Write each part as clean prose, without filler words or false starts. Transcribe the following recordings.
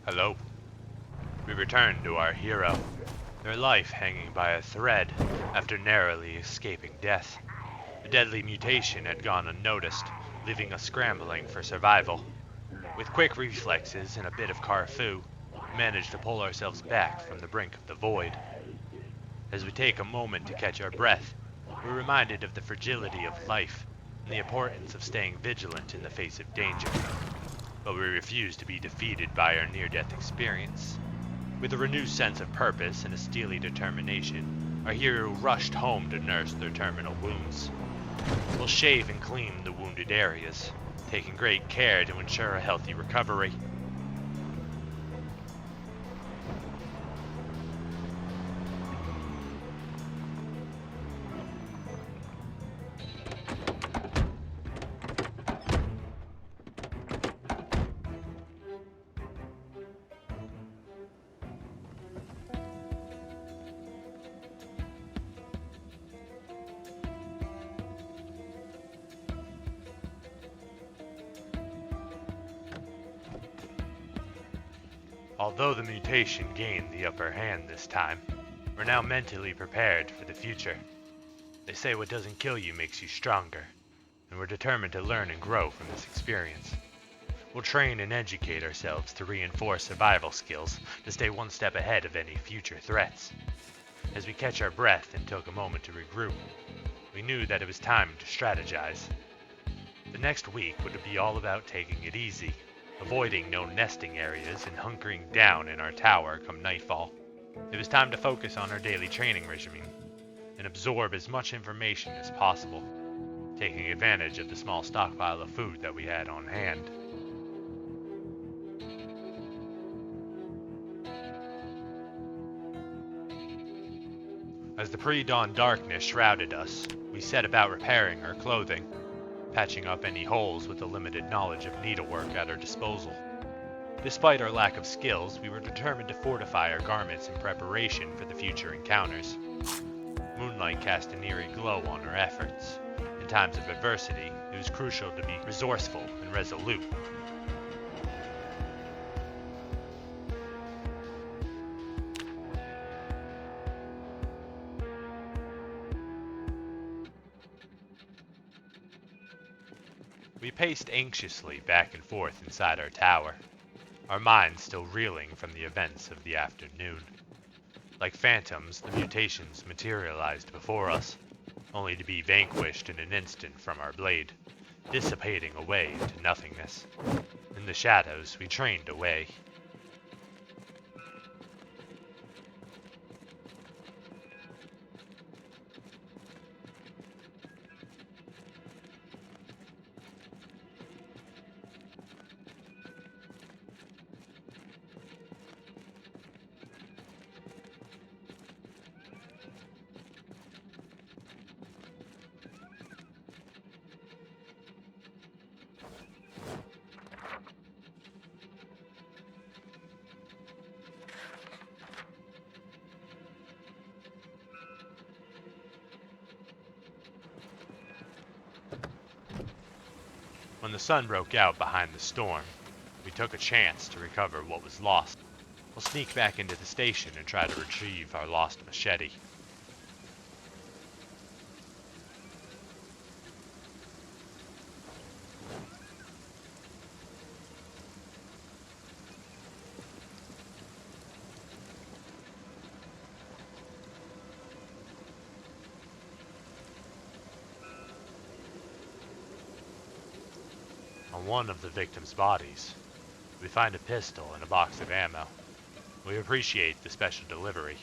Hello. We return to our hero, their life hanging by a thread after narrowly escaping death. The deadly mutation had gone unnoticed, leaving us scrambling for survival. With quick reflexes and a bit of Carfu, we managed to pull ourselves back from the brink of the void. As we take a moment to catch our breath, we're reminded of the fragility of life and the importance of staying vigilant in the face of danger. But we refuse to be defeated by our near-death experience. With a renewed sense of purpose and a steely determination, our hero rushed home to nurse their terminal wounds. We'll shave and clean the wounded areas, taking great care to ensure a healthy recovery. Although the mutation gained the upper hand this time, we're now mentally prepared for the future. They say what doesn't kill you makes you stronger, and we're determined to learn and grow from this experience. We'll train and educate ourselves to reinforce survival skills to stay one step ahead of any future threats. As we catch our breath and took a moment to regroup, we knew that it was time to strategize. The next week would be all about taking it easy, avoiding known nesting areas and hunkering down in our tower come nightfall. It was time to focus on our daily training regimen and absorb as much information as possible, taking advantage of the small stockpile of food that we had on hand. As the pre-dawn darkness shrouded us, we set about repairing our clothing, patching up any holes with the limited knowledge of needlework at our disposal. Despite our lack of skills, we were determined to fortify our garments in preparation for the future encounters. Moonlight cast an eerie glow on our efforts. In times of adversity, it was crucial to be resourceful and resolute. We paced anxiously back and forth inside our tower, our minds still reeling from the events of the afternoon. Like phantoms, the mutations materialized before us, only to be vanquished in an instant from our blade, dissipating away into nothingness. In the shadows, we trained away. When the sun broke out behind the storm, we took a chance to recover what was lost. We'll sneak back into the station and try to retrieve our lost machete. On one of the victims' bodies, we find a pistol and a box of ammo. We appreciate the special delivery.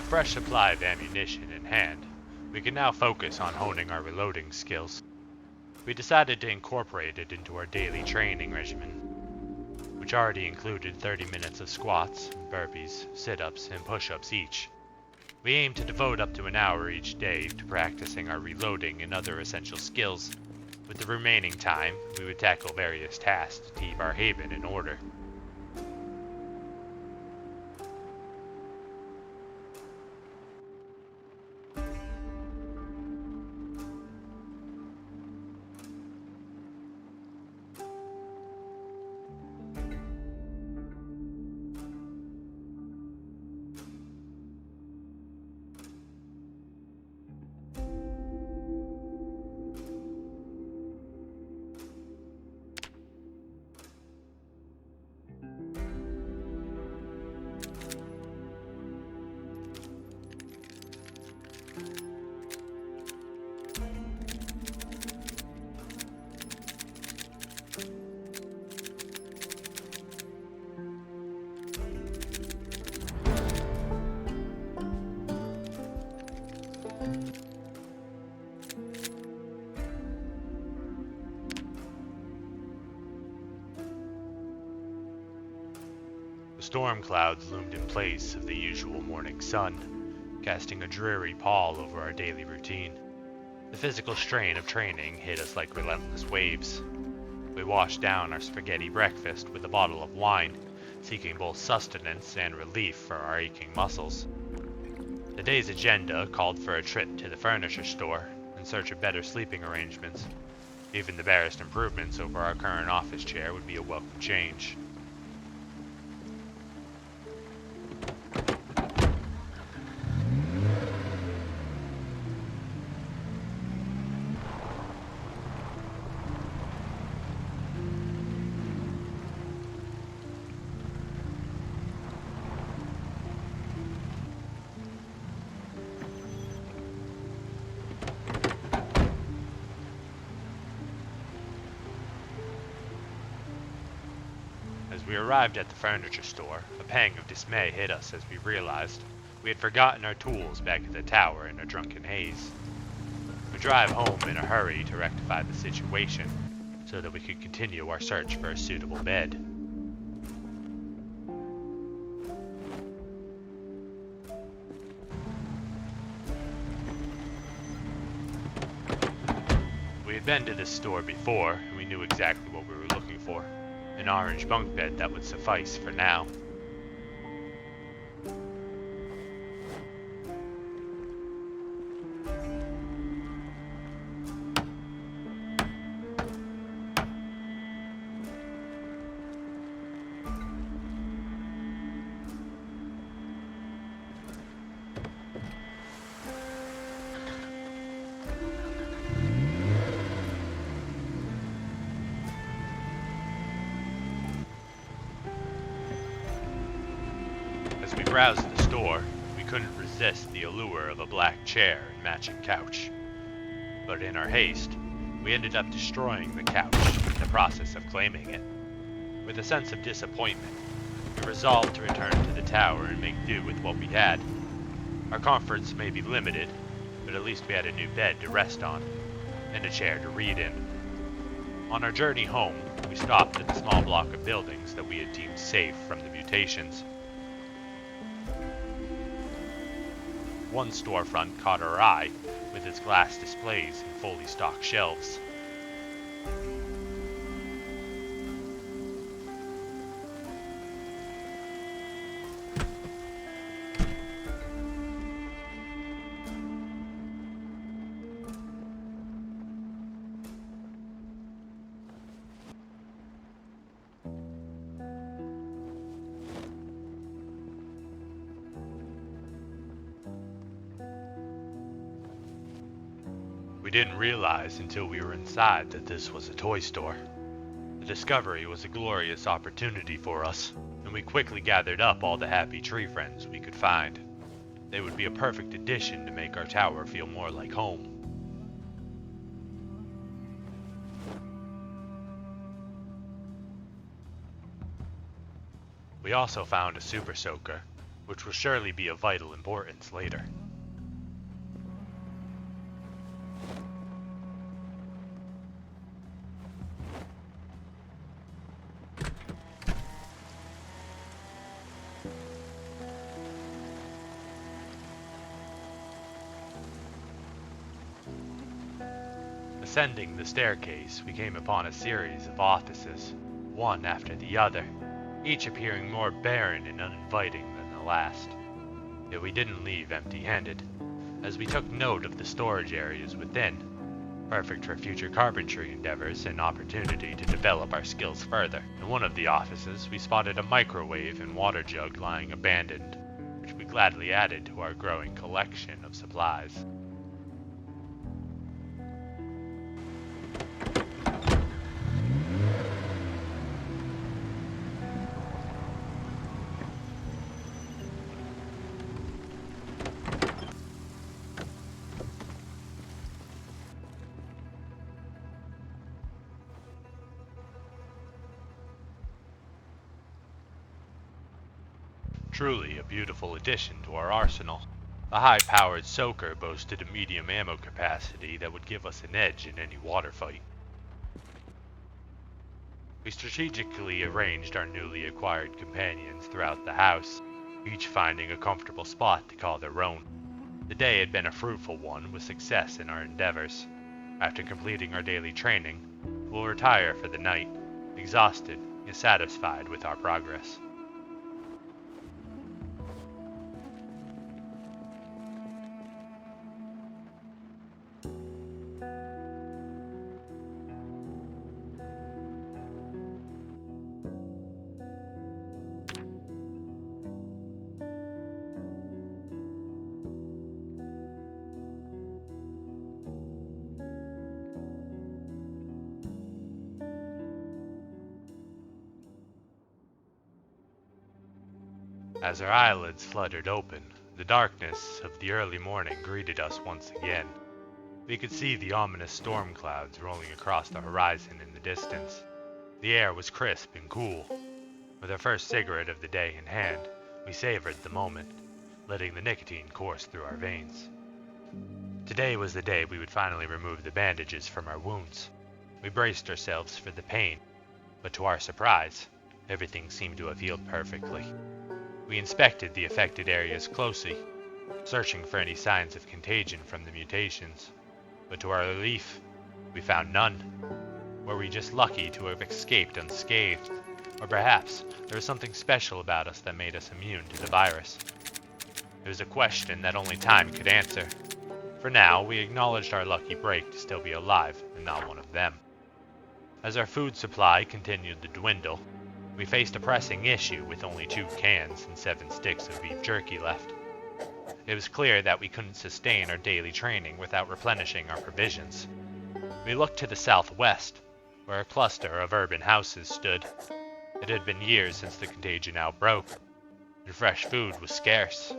fresh supply of ammunition in hand, we can now focus on honing our reloading skills. We decided to incorporate it into our daily training regimen, which already included 30 minutes of squats, burpees, sit-ups, and push-ups each. We aim to devote up to an hour each day to practicing our reloading and other essential skills. With the remaining time, we would tackle various tasks to keep our haven in order. Storm clouds loomed in place of the usual morning sun, casting a dreary pall over our daily routine. The physical strain of training hit us like relentless waves. We washed down our spaghetti breakfast with a bottle of wine, seeking both sustenance and relief for our aching muscles. The day's agenda called for a trip to the furniture store in search of better sleeping arrangements. Even the barest improvements over our current office chair would be a welcome change. As we arrived at the furniture store, a pang of dismay hit us as we realized we had forgotten our tools back at the tower in a drunken haze. We drive home in a hurry to rectify the situation so that we could continue our search for a suitable bed. We had been to this store before, and we knew exactly what we were looking for. An orange bunk bed that would suffice for now. As we browsed the store, we couldn't resist the allure of a black chair and matching couch. But in our haste, we ended up destroying the couch in the process of claiming it. With a sense of disappointment, we resolved to return to the tower and make do with what we had. Our comforts may be limited, but at least we had a new bed to rest on, and a chair to read in. On our journey home, we stopped at the small block of buildings that we had deemed safe from the mutations. One storefront caught our eye, with its glass displays and fully stocked shelves. We didn't realize until we were inside that this was a toy store. The discovery was a glorious opportunity for us, and we quickly gathered up all the happy tree friends we could find. They would be a perfect addition to make our tower feel more like home. We also found a super soaker, which will surely be of vital importance later. Ascending the staircase, we came upon a series of offices, one after the other, each appearing more barren and uninviting than the last. Yet we didn't leave empty-handed, as we took note of the storage areas within, perfect for future carpentry endeavors and opportunity to develop our skills further. In one of the offices, we spotted a microwave and water jug lying abandoned, which we gladly added to our growing collection of supplies. Truly a beautiful addition to our arsenal. The high-powered soaker boasted a medium ammo capacity that would give us an edge in any water fight. We strategically arranged our newly acquired companions throughout the house, each finding a comfortable spot to call their own. The day had been a fruitful one with success in our endeavors. After completing our daily training, we'll retire for the night, exhausted yet satisfied with our progress. As our eyelids fluttered open, the darkness of the early morning greeted us once again. We could see the ominous storm clouds rolling across the horizon in the distance. The air was crisp and cool. With our first cigarette of the day in hand, we savored the moment, letting the nicotine course through our veins. Today was the day we would finally remove the bandages from our wounds. We braced ourselves for the pain, but to our surprise, everything seemed to have healed perfectly. We inspected the affected areas closely, searching for any signs of contagion from the mutations, but to our relief, we found none. Were we just lucky to have escaped unscathed, or perhaps there was something special about us that made us immune to the virus? It was a question that only time could answer. For now, we acknowledged our lucky break to still be alive and not one of them. As our food supply continued to dwindle, we faced a pressing issue with only 2 cans and 7 sticks of beef jerky left. It was clear that we couldn't sustain our daily training without replenishing our provisions. We looked to the southwest, where a cluster of urban houses stood. It had been years since the contagion outbroke, and fresh food was scarce.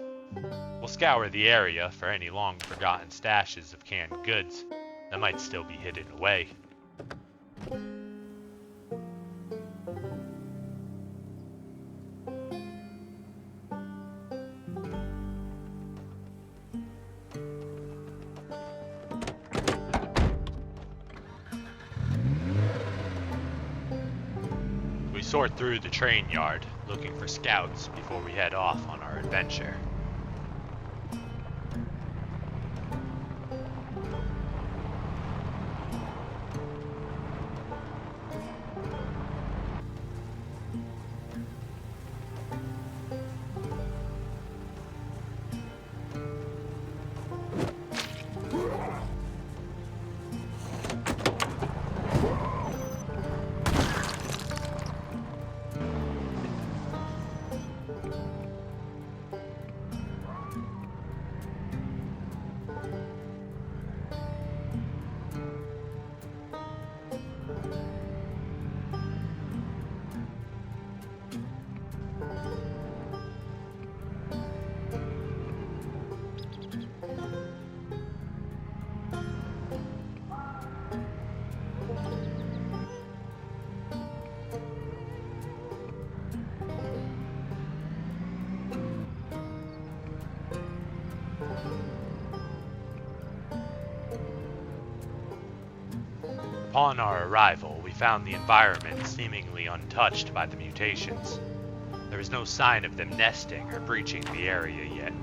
We'll scour the area for any long-forgotten stashes of canned goods that might still be hidden away. We sort through the train yard, looking for scouts before we head off on our adventure. Upon our arrival, we found the environment seemingly untouched by the mutations. There was no sign of them nesting or breaching the area yet.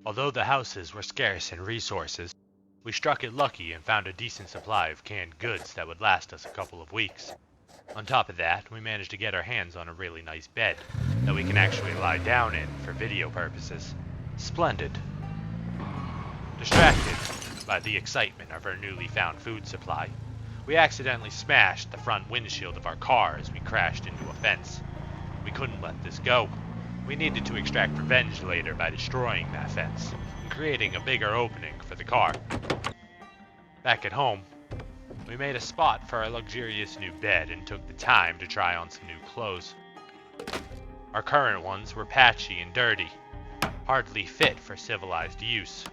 Although the houses were scarce in resources, we struck it lucky and found a decent supply of canned goods that would last us a couple of weeks. On top of that, we managed to get our hands on a really nice bed that we can actually lie down in for video purposes. Splendid. Distracted by the excitement of our newly found food supply, we accidentally smashed the front windshield of our car as we crashed into a fence. We couldn't let this go. We needed to extract revenge later by destroying that fence and creating a bigger opening for the car. Back at home, we made a spot for our luxurious new bed and took the time to try on some new clothes. Our current ones were patchy and dirty, hardly fit for civilized use.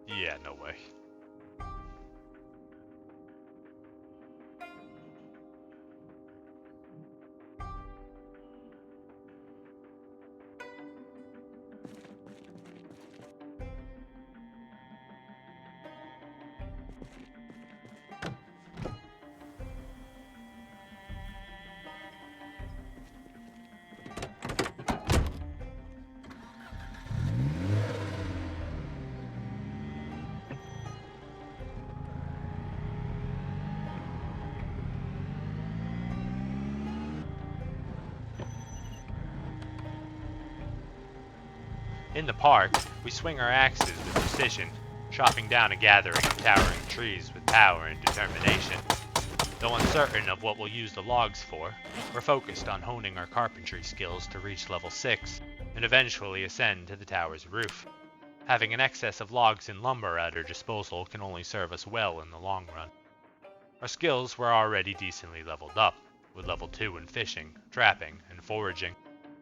Yeah, no way. In the park, we swing our axes with precision, chopping down a gathering of towering trees with power and determination. Though uncertain of what we'll use the logs for, we're focused on honing our carpentry skills to reach level 6, and eventually ascend to the tower's roof. Having an excess of logs and lumber at our disposal can only serve us well in the long run. Our skills were already decently leveled up, with level 2 in fishing, trapping, and foraging,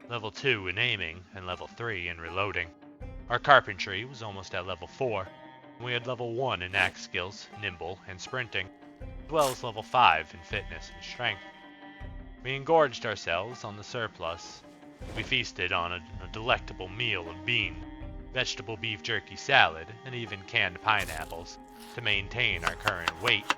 level 2 in aiming, and level 3 in reloading. Our carpentry was almost at level 4, and we had level 1 in axe skills, nimble, and sprinting, as well as level 5 in fitness and strength. We engorged ourselves on the surplus. We feasted on a delectable meal of bean, vegetable beef jerky salad, and even canned pineapples to maintain our current weight.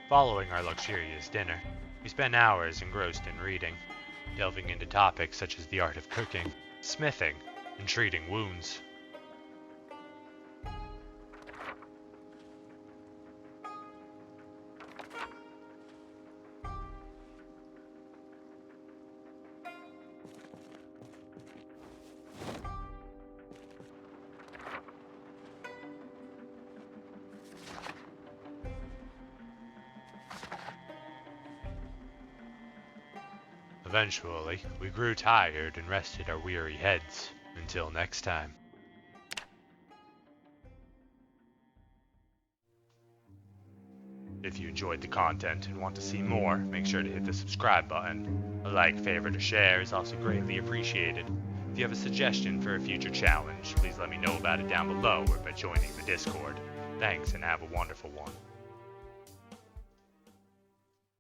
Following our luxurious dinner, we spent hours engrossed in reading, delving into topics such as the art of cooking, smithing, and treating wounds. Eventually, we grew tired and rested our weary heads. Until next time. If you enjoyed the content and want to see more, make sure to hit the subscribe button. A like, favorite, or share is also greatly appreciated. If you have a suggestion for a future challenge, please let me know about it down below or by joining the Discord. Thanks and have a wonderful one.